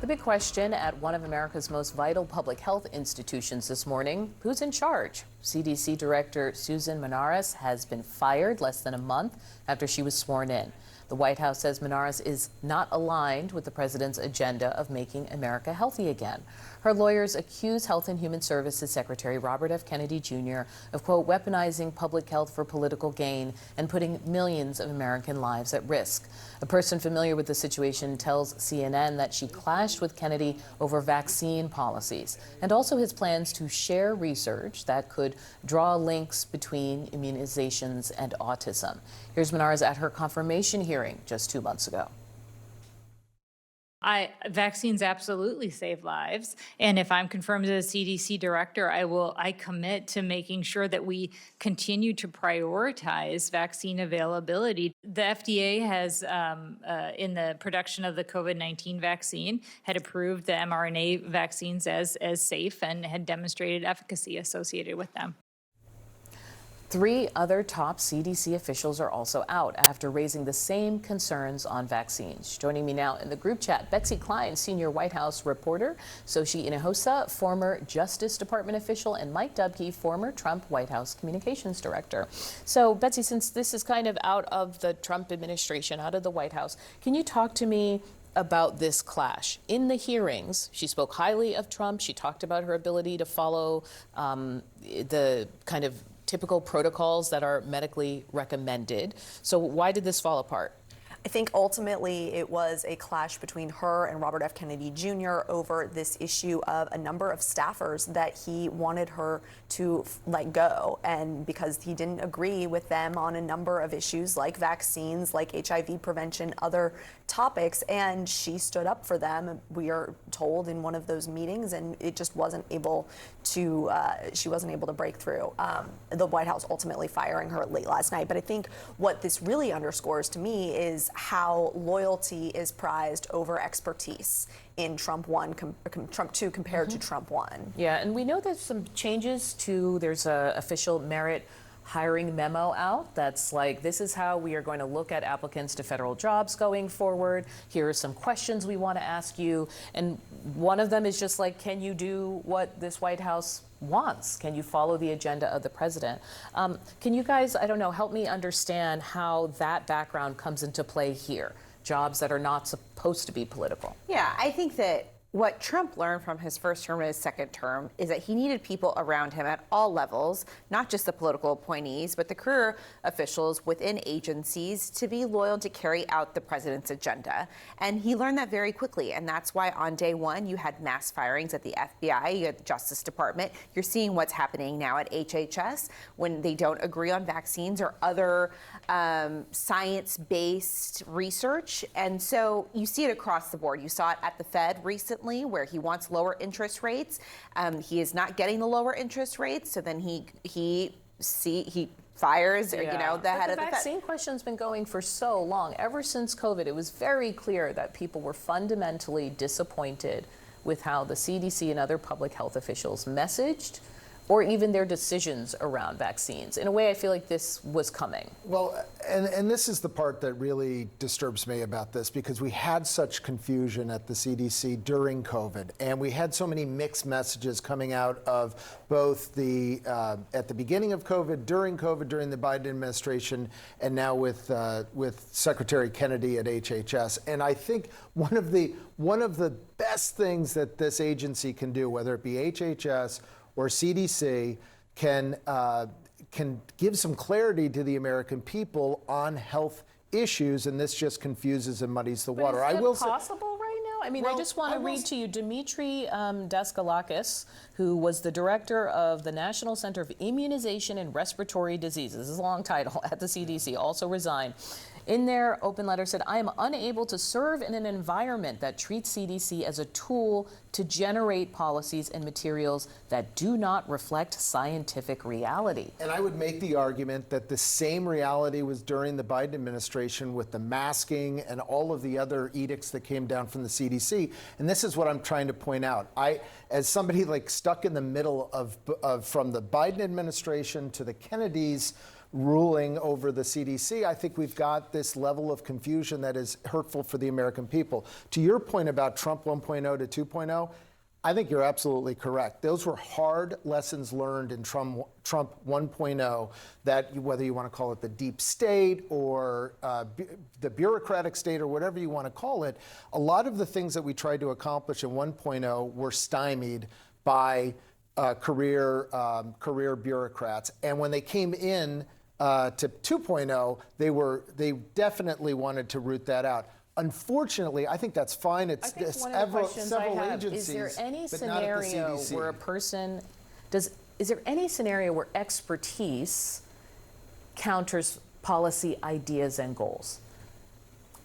The big question at one of America's most vital public health institutions this morning, who's in charge? CDC Director Susan Manaras has been fired less than a month after she was sworn in. The White House says Manaras is not aligned with the president's agenda of making America healthy again. Her lawyers accuse Health and Human Services Secretary Robert F. Kennedy Jr. of, quote, weaponizing public health for political gain and putting millions of American lives at risk. A person familiar with the situation tells CNN that she clashed with Kennedy over vaccine policies and also his plans to share research that could draw links between immunizations and autism. Here's Manaras at her confirmation hearing just 2 months ago. Vaccines absolutely save lives. And if I'm confirmed as a CDC director, I commit to making sure that we continue to prioritize vaccine availability. The FDA has, in the production of the COVID-19 vaccine, had approved the mRNA vaccines as safe and had demonstrated efficacy associated with them. 3 other top CDC officials are also out after raising the same concerns on vaccines. Joining me now in the group chat, Betsy Klein, senior White House reporter, Xochitl Hinojosa, former Justice Department official, and Mike Dubke, former Trump White House communications director. So, Betsy, since this is kind of out of the Trump administration, out of the White House, can you talk to me about this clash? In the hearings, she spoke highly of Trump. She talked about her ability to follow the kind of typical protocols that are medically recommended. So why did this fall apart? I think ultimately it was a clash between her and Robert F. Kennedy Jr. over this issue of a number of staffers that he wanted her to let go. And because he didn't agree with them on a number of issues like vaccines, like HIV prevention, other topics, and she stood up for them, we are told in one of those meetings, and it just wasn't able to, she wasn't able to break through. The White House ultimately firing her late last night. But I think what this really underscores to me is how loyalty is prized over expertise in Trump 1, Trump 2 compared to Trump 1. Yeah, and we know there's some changes to, there's a official merit hiring memo out that's like, this is how we are going to look at applicants to federal jobs going forward. Here are some questions we want to ask you. And one of them is just like, can you do what this White House wants? Can you follow the agenda of the president? Can you guys, I don't know, help me understand how that background comes into play here? Jobs that are not supposed to be political. Yeah, I think that what Trump learned from his first term and his second term is that he needed people around him at all levels, not just the political appointees, but the career officials within agencies to be loyal to carry out the president's agenda. And he learned that very quickly. And that's why on day one, you had mass firings at the FBI, you had the Justice Department. You're seeing what's happening now at HHS when they don't agree on vaccines or other science-based research. And so you see it across the board. You saw it at the Fed recently, where he wants lower interest rates. He is not getting the lower interest rates, so then he fires, or, you know, the head of the Fed. The vaccine question's been going for so long. Ever since COVID, it was very clear that people were fundamentally disappointed with how the CDC and other public health officials messaged or even their decisions around vaccines. In a way, I feel like this was coming. Well, and this is the part that really disturbs me about this, because we had such confusion at the CDC during COVID, and we had so many mixed messages coming out of both the at the beginning of COVID, during the Biden administration, and now with Secretary Kennedy at HHS. And I think one of the best things that this agency can do, whether it be HHS or CDC, can give some clarity to the American people on health issues, and this just confuses and muddies the water. Is that possible right now? I mean, well, I just want to read to you Dimitri Daskalakis, who was the director of the National Center of Immunization and Respiratory Diseases, this is a long title, at the CDC, also resigned. In their open letter said, I am unable to serve in an environment that treats CDC as a tool to generate policies and materials that do not reflect scientific reality. And I would make the argument that the same reality was during the Biden administration with the masking and all of the other edicts that came down from the CDC. And this is what I'm trying to point out. As somebody like stuck in the middle of from the Biden administration to the Kennedys, ruling over the CDC, I think we've got this level of confusion that is hurtful for the American people. To your point about Trump 1.0 to 2.0, I think you're absolutely correct. Those were hard lessons learned in Trump 1.0, that whether you want to call it the deep state or the bureaucratic state or whatever you want to call it, a lot of the things that we tried to accomplish in 1.0 were stymied by career bureaucrats. And when they came in to 2.0, they definitely wanted to root that out. Unfortunately, I think that's fine. It's I think one of the several questions I have, agencies, is there any but not at the scenario CDC. where a person is there any scenario where expertise counters policy ideas and goals?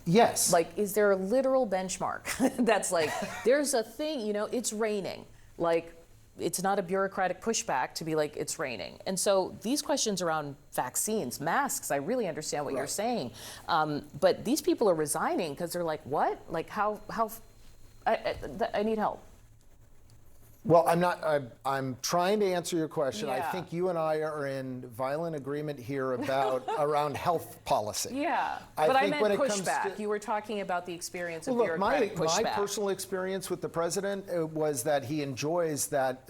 Yes. Like, is there a literal benchmark that's like, there's a thing, it's raining. Like, it's not a bureaucratic pushback to be like, it's raining. And so these questions around vaccines, masks, I really understand what you're saying. But these people are resigning because they're like, what? Like, how I need help. Well, I'm trying to answer your question. I Yeah. think you and I are in violent agreement here about around health policy. Yeah, I but I think meant when it comes pushback. to- You were talking about the experience of Well, look, my bureaucratic pushback. personal experience with the president was that he enjoys that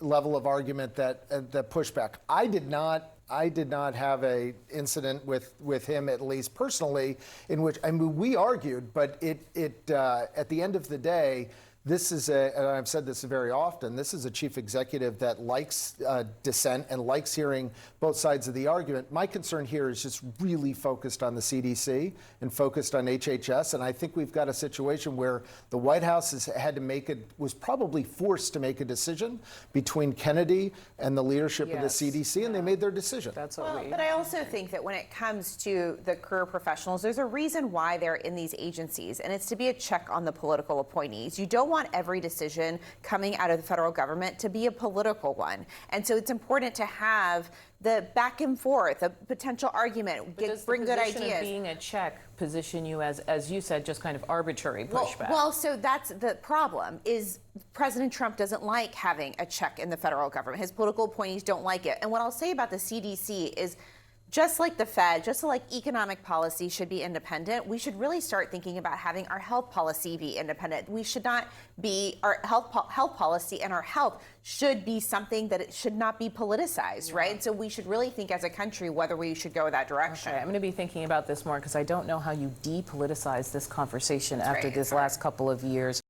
level of argument, that pushback. I did not have a incident with him, at least personally, in which we argued, but it at the end of the day, this is and I've said this very often, this is a chief executive that likes dissent and likes hearing both sides of the argument. My concern here is just really focused on the CDC and focused on HHS. And I think we've got a situation where the White House was probably forced to make a decision between Kennedy and the leadership of the Yes. CDC, and they made their decision. That's what Well, we. but I also think that when it comes to the career professionals, there's a reason why they're in these agencies, and it's to be a check on the political appointees. You don't want every decision coming out of the federal government to be a political one. And so it's important to have the back and forth, a potential argument, bring good Does the position ideas. of being a check position you as you said, just kind of arbitrary Well, pushback? well, so that's the problem, is President Trump doesn't like having a check in the federal government. His political appointees don't like it. And what I'll say about the CDC is, just like the Fed, just like economic policy should be independent, we should really start thinking about having our health policy be independent. We should not be, our health policy and our health should be something that it should not be politicized, right? So we should really think as a country whether we should go that direction. Okay, I'm going to be thinking about this more because I don't know how you depoliticize this conversation after right, this it's hard. last couple of years.